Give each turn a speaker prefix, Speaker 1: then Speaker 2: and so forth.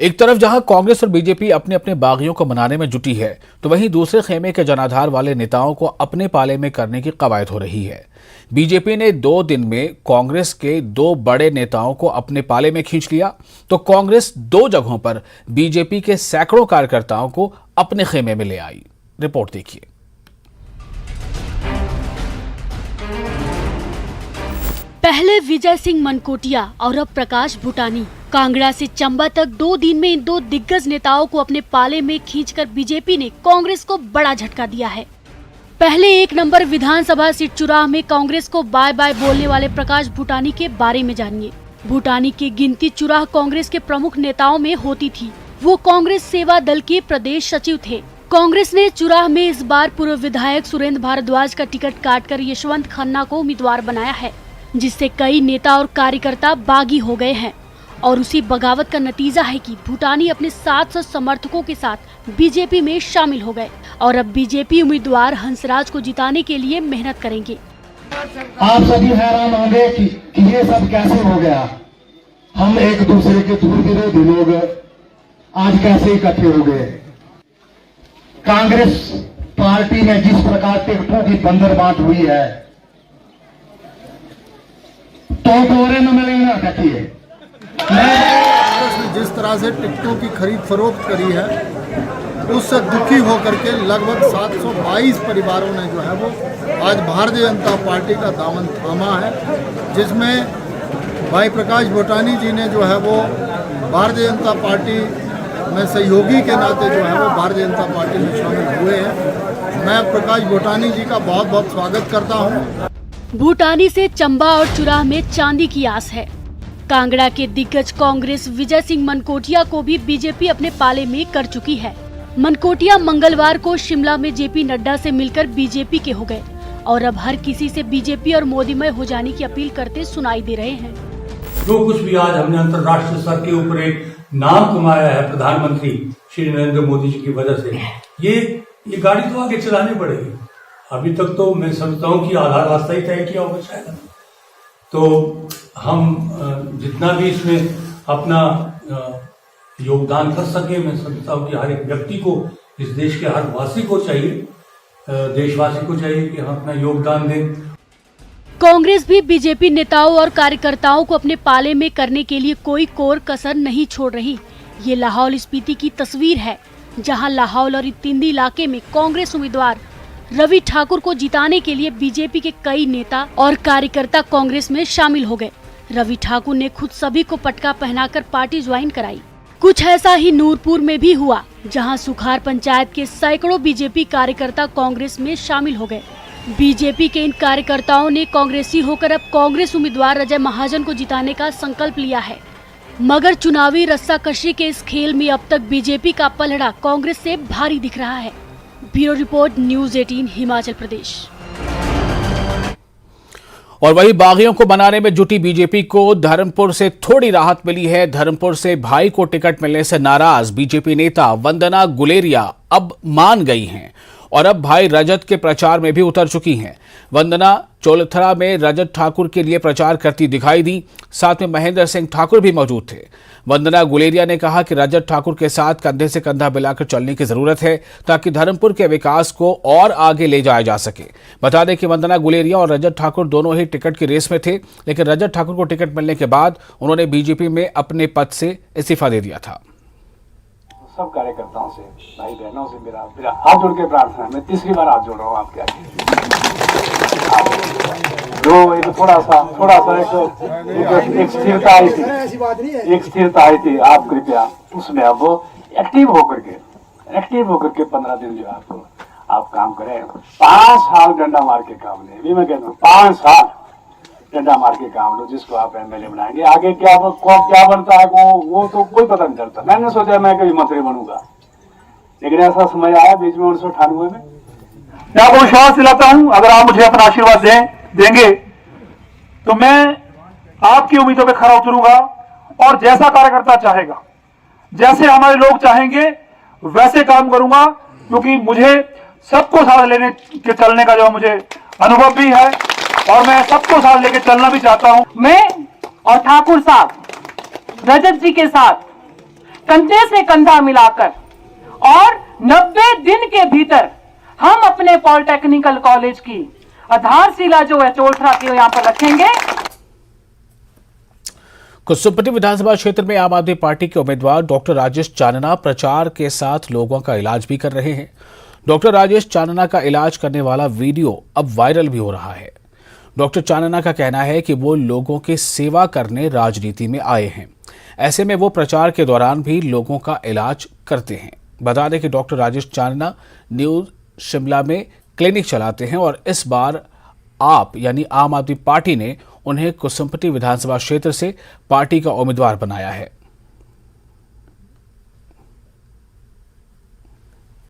Speaker 1: एक तरफ जहां कांग्रेस और बीजेपी अपने अपने बागियों को मनाने में जुटी है, तो वहीं दूसरे खेमे के जनाधार वाले नेताओं को अपने पाले में करने की कवायद हो रही है। बीजेपी ने 2 दिन में कांग्रेस के 2 बड़े नेताओं को अपने पाले में खींच लिया, तो कांग्रेस 2 जगहों पर बीजेपी के सैकड़ों कार्यकर्ताओं को अपने खेमे में ले आई। रिपोर्ट देखिए।
Speaker 2: पहले विजय सिंह मनकोटिया और अब प्रकाश भूटानी। कांगड़ा से चंबा तक 2 दिन में इन 2 दिग्गज नेताओं को अपने पाले में खींचकर बीजेपी ने कांग्रेस को बड़ा झटका दिया है। पहले 1 नंबर विधानसभा सीट चुराह में कांग्रेस को बाय बाय बोलने वाले प्रकाश भूटानी के बारे में जानिए। भूटानी की गिनती चुराह कांग्रेस के प्रमुख नेताओं में होती थी। वो कांग्रेस सेवा दल के प्रदेश सचिव थे। कांग्रेस ने चुराह में इस बार पूर्व विधायक सुरेंद्र भारद्वाज का टिकट काटकर यशवंत खन्ना को उम्मीदवार बनाया है, जिससे कई नेता और कार्यकर्ता बागी हो गए हैं। और उसी बगावत का नतीजा है कि भूटानी अपने 700 समर्थकों के साथ बीजेपी में शामिल हो गए और अब बीजेपी उम्मीदवार हंसराज को जिताने के लिए मेहनत करेंगे।
Speaker 3: आप सभी हैरान होंगे कि ये सब कैसे हो गया। हम एक दूसरे के दूर विरोधी लोग आज कैसे इकट्ठे हो गए। कांग्रेस पार्टी में जिस प्रकार टिकटों की बंदरबांट हुई है, तो गोरे न मिलेगा देखिए।
Speaker 4: कांग्रेस ने जिस तरह से टिकटों की खरीद फरोख्त करी है, उससे दुखी होकर के लगभग 722 परिवारों ने जो है वो आज भारतीय जनता पार्टी का दामन थामा है, जिसमें भाई प्रकाश भूटानी जी ने जो है वो भारतीय जनता पार्टी में सहयोगी के नाते जो है वो भारतीय जनता पार्टी में शामिल हुए हैं। मैं प्रकाश भूटानी जी का बहुत बहुत स्वागत करता हूँ।
Speaker 2: भूटानी से चंबा और चुराह में चांदी की आस है। कांगड़ा के दिग्गज कांग्रेस विजय सिंह मनकोटिया को भी बीजेपी अपने पाले में कर चुकी है। मनकोटिया मंगलवार को शिमला में जेपी नड्डा से मिलकर बीजेपी के हो गए और अब हर किसी से बीजेपी और मोदीमय हो जाने की अपील करते सुनाई दे रहे हैं।
Speaker 5: जो कुछ भी आज हमने अंतर्राष्ट्रीय स्तर के ऊपर एक नाम कमाया है प्रधानमंत्री श्री नरेंद्र मोदी जी की वजह से, ये गाड़ी तो आगे चलानी पड़ेगी। अभी तक तो मैं समझता हूँ कि आधा रास्ता ही तय किया होगा शायद। तो हम जितना भी इसमें अपना योगदान कर सके, मैं समझता हूँ कि हर एक व्यक्ति को, इस देश के हर वासी को चाहिए, देशवासी को चाहिए कि हम अपना योगदान दें।
Speaker 2: कांग्रेस भी बीजेपी नेताओं और कार्यकर्ताओं को अपने पाले में करने के लिए कोई कोर कसर नहीं छोड़ रही। ये लाहौल स्पीति की तस्वीर है, जहां लाहौल और तिंदी इलाके में कांग्रेस उम्मीदवार रवि ठाकुर को जिताने के लिए बीजेपी के कई नेता और कार्यकर्ता कांग्रेस में शामिल हो गए। रवि ठाकुर ने खुद सभी को पटका पहनाकर पार्टी ज्वाइन कराई। कुछ ऐसा ही नूरपुर में भी हुआ, जहां सुखार पंचायत के सैकड़ों बीजेपी कार्यकर्ता कांग्रेस में शामिल हो गए। बीजेपी के इन कार्यकर्ताओं ने कांग्रेसी होकर अब कांग्रेस उम्मीदवार अजय महाजन को जिताने का संकल्प लिया है। मगर चुनावी रस्साकशी के इस खेल में अब तक बीजेपी का पलड़ा कांग्रेस से भारी दिख रहा है। Bureau report, news 18 Himachal Pradesh.
Speaker 1: और वही बागियों को बनाने में जुटी बीजेपी को धर्मपुर से थोड़ी राहत मिली है। धर्मपुर से भाई को टिकट मिलने से नाराज बीजेपी नेता वंदना गुलेरिया अब मान गई हैं और अब भाई रजत के प्रचार में भी उतर चुकी हैं। वंदना चोलथरा में रजत ठाकुर के लिए प्रचार करती दिखाई दी। साथ में महेंद्र सिंह ठाकुर भी मौजूद थे। वंदना गुलेरिया ने कहा कि रजत ठाकुर के साथ कंधे से कंधा मिलाकर चलने की जरूरत है, ताकि धर्मपुर के विकास को और आगे ले जाया जा सके। बता दें कि वंदना गुलेरिया और रजत ठाकुर दोनों ही टिकट की रेस में थे, लेकिन रजत ठाकुर को टिकट मिलने के बाद उन्होंने बीजेपी में अपने पद से इस्तीफा दे दिया था।
Speaker 6: सब कार्यकर्ताओं से, भाई बहनों से मेरा हाथ जोड़ के प्रार्थना है। मैं तीसरी बार हाथ जोड़ रहा हूँ आपके आगे। जो एक थोड़ा सा एक स्थिरता आई थी, आप कृपया उसमें अब एक्टिव होकर के 15 दिन जो आपको आप काम करें। 5 साल डंडा मार के काम ले, भी मैं कहता हूँ 5 साल डंडा मार के काम लो, जिसको आप एमएलए बनाएंगे। आगे क्या बनता है वो तो कोई पता नहीं चलता। मैंने सोचा मैं कभी मंत्री बनूंगा, लेकिन ऐसा समय आया बीच में 1998 में।
Speaker 7: मैं आपको विश्वास दिलाता हूं, अगर आप मुझे अपना आशीर्वाद देंगे तो मैं आपकी उम्मीदों पे खरा उतरूंगा और जैसा कार्यकर्ता चाहेगा, जैसे हमारे लोग चाहेंगे, वैसे काम करूंगा। क्योंकि मुझे सबको साथ लेने के चलने का जो मुझे अनुभव भी है और मैं सबको साथ लेके चलना भी चाहता हूं।
Speaker 8: मैं और ठाकुर साहब रजत जी के साथ कंधे से कंधा मिलाकर और 90 दिन के भीतर हम अपने पॉलिटेक्निकल कॉलेज की आधारशिला जो है चोलथरा की यहाँ पर रखेंगे।
Speaker 1: कुसुम्पटी विधानसभा क्षेत्र में आम आदमी पार्टी के उम्मीदवार डॉक्टर राजेश चानना प्रचार के साथ लोगों का इलाज भी कर रहे हैं। डॉक्टर राजेश चानना का इलाज करने वाला वीडियो अब वायरल भी हो रहा है। डॉक्टर चानना का कहना है कि वो लोगों की सेवा करने राजनीति में आए हैं। ऐसे में वो प्रचार के दौरान भी लोगों का इलाज करते हैं। बता दें कि डॉक्टर राजेश चानना न्यू शिमला में क्लिनिक चलाते हैं और इस बार आप यानी आम आदमी पार्टी ने उन्हें कुसुम्पटी विधानसभा क्षेत्र से पार्टी का उम्मीदवार बनाया है।